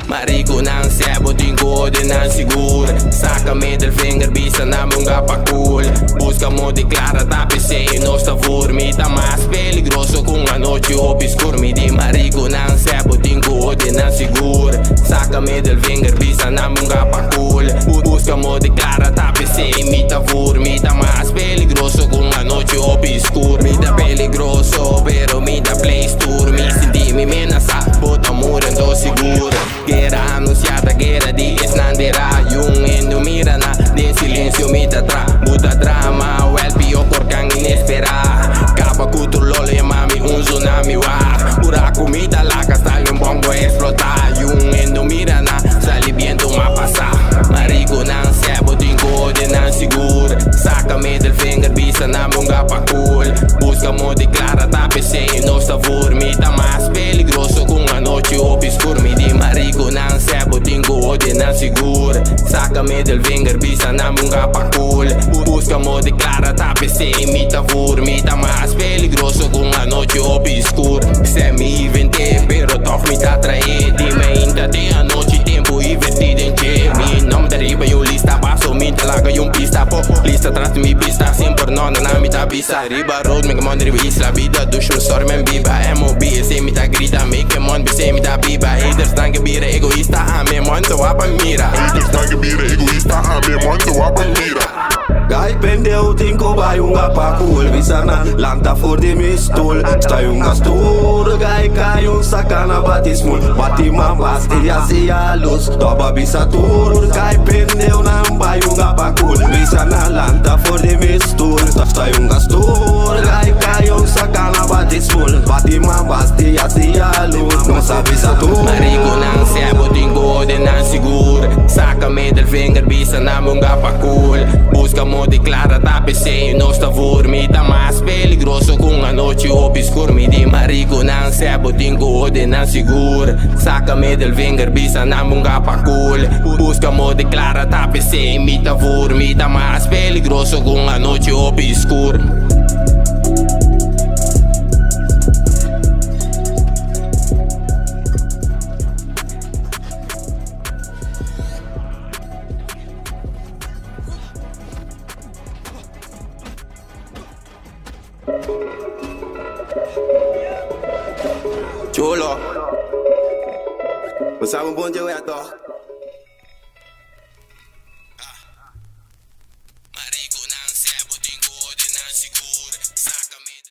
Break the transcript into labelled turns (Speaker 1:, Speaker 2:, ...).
Speaker 1: Marico ng sebo, tingko din ang siguro. Saca middle finger, bisa na mong kapakul. Busca mo declara tapos say no sta formita. Mas peligroso kung anoche obscur. Mi di marico ng sebo, tingko din ang siguro. Saca middle finger, bisa na mong kapakul. Busca mo declara tapos say mita formita. Mas peligroso kung anoche obscur. Mita peligroso pero mita place tour. Mi sindi mi menasa, puta murando siguro. Guerra anunciada, guerra dias nanderá. Yung endumira na, din silêncio me tra. Muda drama, o LPO porcang inesperado. Capa kutulolo ya mami, tsunami wa. Buraco me talaga, style yung bombo explotar. Yung endumira na, sa libiento mapasa. Marico ng sebo, tingko din ang siguro. Saca middle finger, bisa na mong kapakul. Busca mo declara tapos say no sta formita. Mas peligroso kung anoche obscur. Mi di marico ng sebo, tingko din ang siguro. Saca middle finger, bisa na mong kapakul. Busca mo declara tapos say mita formita. Mas peligroso kung anoche obscur. Se mi inventei pero tof me tá trae. Di me intate anoche tempo invertido em che. Mi nome deriva yung lista, paso mi talaga yung pista po. Lista atrás de mi pista, sin por nona na mi tá pista. Riba road, me comando riba isla, vida do show, sorry men biba. MOB, se mi tá grita, make mon, se mi tá biba. Haters tang bira egoísta, ame mon, to apang mira.
Speaker 2: Haters tang bira egoísta, ame mon, to apang mira.
Speaker 3: Gai pendeu, tinko vai um kapakul. Bisa na lanta for de mistul. Stai un gastur, gai cai un sacana batismul. Batima basti assim a luz. Toba bisa tur, gai pendeu não vai um kapakul. Bisa na lanta for de mistul. Stai un gastur, gai cai un sacana batismul. Batima basti assim a luz. Não sabe sa tur.
Speaker 1: Marico ng sebo, tingko din ang siguro. Saca middle finger, bisa na mong kapakul. Busca mo declara tapos say no sta formita. Mas peligroso kung anoche obscur. Mi di marico ng sebo, tingko din ang siguro. Saca middle finger, bisa na mong kapakul. Busca mo declara tapos say mita formita. Mas peligroso kung anoche obscur.
Speaker 3: Chulo. Usamos um bom dia,